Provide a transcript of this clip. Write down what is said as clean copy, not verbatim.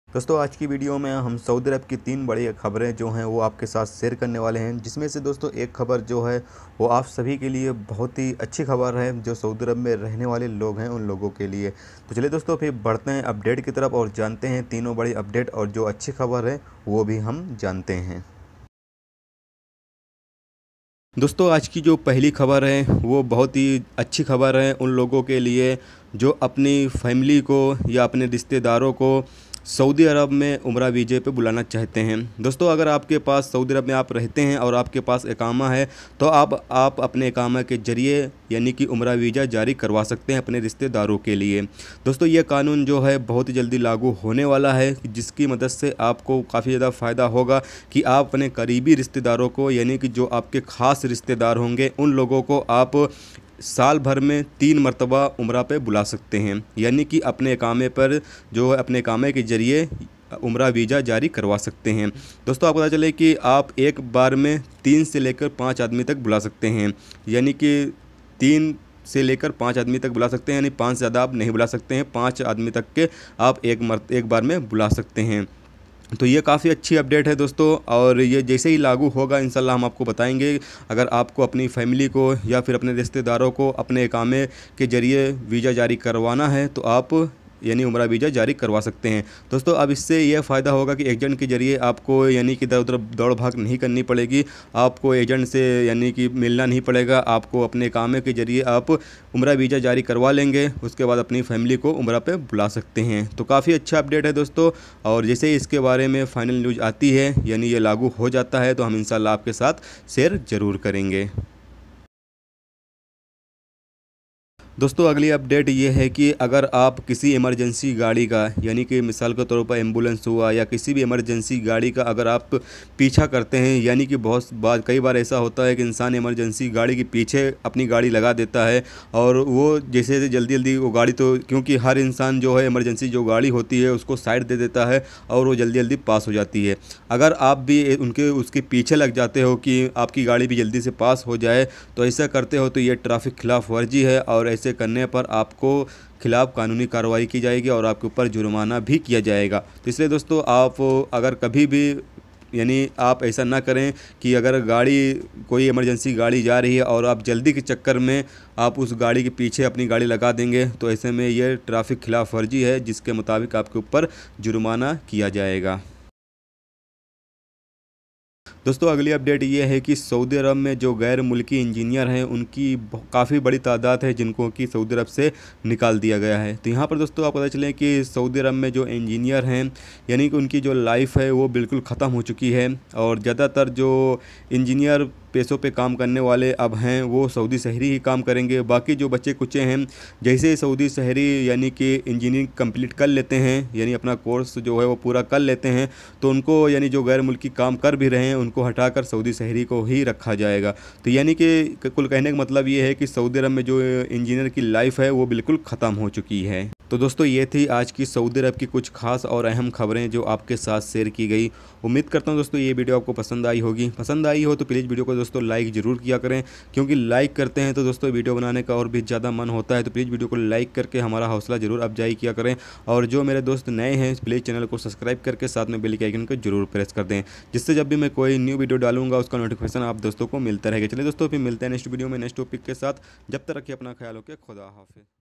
दोस्तों आज की वीडियो में हम सऊदी अरब की 3 बड़ी खबरें जो हैं वो आपके साथ शेयर करने वाले हैं, जिसमें से दोस्तों एक खबर जो है वो आप सभी के लिए बहुत ही अच्छी खबर है जो सऊदी अरब में रहने वाले लोग हैं उन लोगों के लिए। तो चलिए दोस्तों फिर बढ़ते हैं अपडेट की तरफ और जानते हैं तीनों बड़ी अपडेट और जो अच्छी खबर है वो भी हम जानते हैं। दोस्तों आज की जो पहली खबर है वो बहुत ही अच्छी खबर है उन लोगों के लिए जो अपनी फैमिली को या अपने रिश्तेदारों को सऊदी अरब में उम्रा वीज़े पे बुलाना चाहते हैं। दोस्तों अगर आपके पास सऊदी अरब में आप रहते हैं और आपके पास इकामा है तो आप अपने इकामा के ज़रिए यानी कि उम्रा वीज़ा जारी करवा सकते हैं अपने रिश्तेदारों के लिए। दोस्तों ये कानून जो है बहुत ही जल्दी लागू होने वाला है, जिसकी मदद से आपको काफ़ी ज़्यादा फ़ायदा होगा कि आप अपने करीबी रिश्तेदारों को यानी कि जो आपके ख़ास रिश्तेदार होंगे उन लोगों को आप साल भर में 3 मरतबा उम्रा पे बुला सकते हैं, यानी कि अपने इकामे पर जो है अपने इकामे के ज़रिए उम्रा वीज़ा जारी करवा सकते हैं। दोस्तों आपको पता चले कि आप एक बार में 3 से लेकर 5 आदमी तक बुला सकते हैं, यानी कि 3 से लेकर 5 आदमी तक बुला सकते हैं, यानी 5 से ज़्यादा आप नहीं बुला सकते हैं। 5 आदमी तक के आप एक बार में बुला सकते हैं। तो ये काफ़ी अच्छी अपडेट है दोस्तों, और ये जैसे ही लागू होगा इंशाल्लाह हम आपको बताएंगे। अगर आपको अपनी फैमिली को या फिर अपने रिश्तेदारों को अपने इकामे के ज़रिए वीज़ा जारी करवाना है तो आप यानी उम्रा वीज़ा जारी करवा सकते हैं। दोस्तों अब इससे यह फ़ायदा होगा कि एजेंट के ज़रिए आपको यानी कि इधर उधर दौड़ भाग नहीं करनी पड़ेगी, आपको एजेंट से यानी कि मिलना नहीं पड़ेगा। आपको अपने कामे के ज़रिए आप उम्रा वीज़ा जारी करवा लेंगे, उसके बाद अपनी फैमिली को उम्रा पे बुला सकते हैं। तो काफ़ी अच्छा अपडेट है दोस्तों, और जैसे ही इसके बारे में फ़ाइनल न्यूज़ आती है यानी ये लागू हो जाता है तो हम इंशाल्लाह आपके साथ शेयर ज़रूर करेंगे। दोस्तों अगली अपडेट ये है कि अगर आप किसी इमरजेंसी गाड़ी का यानी कि मिसाल के तौर पर एम्बुलेंस हुआ या किसी भी इमरजेंसी गाड़ी का अगर आप पीछा करते हैं, यानी कि कई बार ऐसा होता है कि इंसान इमरजेंसी गाड़ी के पीछे अपनी गाड़ी लगा देता है और वो जैसे जल्दी जल्दी वो गाड़ी, तो क्योंकि हर इंसान जो है इमरजेंसी जो गाड़ी होती है उसको साइड दे देता है और वो जल्दी जल्दी पास हो जाती है। अगर आप भी उसके पीछे लग जाते हो कि आपकी गाड़ी भी जल्दी से पास हो जाए, तो ऐसा करते हो तो ये ट्रैफिक खिलाफ वर्जी है और ऐसे करने पर आपको खिलाफ कानूनी कार्रवाई की जाएगी और आपके ऊपर जुर्माना भी किया जाएगा। तो इसलिए दोस्तों आप अगर कभी भी यानी आप ऐसा ना करें कि अगर कोई इमरजेंसी गाड़ी जा रही है और आप जल्दी के चक्कर में आप उस गाड़ी के पीछे अपनी गाड़ी लगा देंगे, तो ऐसे में ये ट्रैफिक खिलाफ वर्जी है जिसके मुताबिक आपके ऊपर जुर्माना किया जाएगा। दोस्तों अगली अपडेट ये है कि सऊदी अरब में जो गैर मुल्की इंजीनियर हैं उनकी काफ़ी बड़ी तादाद है जिनको कि सऊदी अरब से निकाल दिया गया है। तो यहाँ पर दोस्तों आप पता चलें कि सऊदी अरब में जो इंजीनियर हैं यानी कि उनकी जो लाइफ है वो बिल्कुल ख़त्म हो चुकी है, और ज़्यादातर जो इंजीनियर पेशों पे काम करने वाले अब हैं वो सऊदी शहरी ही काम करेंगे। बाकी जो बच्चे कुचे हैं जैसे सऊदी शहरी यानी कि इंजीनियरिंग कंप्लीट कर लेते हैं, यानी अपना कोर्स जो है वो पूरा कर लेते हैं, तो उनको यानी जो गैर मुल्की काम कर भी रहे हैं उनको हटाकर सऊदी शहरी को ही रखा जाएगा। तो यानी कि कुल कहने का मतलब ये है कि सऊदी अरब में जो इंजीनियर की लाइफ है वो बिल्कुल ख़त्म हो चुकी है। तो दोस्तों ये थी आज की सऊदी अरब की कुछ खास और अहम खबरें जो आपके साथ शेयर की गई। उम्मीद करता हूँ दोस्तों ये वीडियो आपको पसंद आई होगी। पसंद आई हो तो प्लीज़ वीडियो को दोस्तों लाइक ज़रूर किया करें, क्योंकि लाइक करते हैं तो दोस्तों वीडियो बनाने का और भी ज़्यादा मन होता है। तो प्लीज़ वीडियो को लाइक करके हमारा हौसला ज़रूर अफजाई किया करें, और जो मेरे दोस्त नए हैं प्लीज़ चैनल को सब्सक्राइब करके साथ में बेल के आइकन को जरूर प्रेस कर दें, जिससे जब भी मैं कोई न्यू वीडियो डालूंगा उसका नोटिफिकेशन आप दोस्तों को मिलता रहेगा। चलिए दोस्तों फिर मिलते हैं नेक्स्ट वीडियो में नेक्स्ट टॉपिक के साथ। जब तक रखिए अपना ख्याल, ओके, खुदा हाफिज़।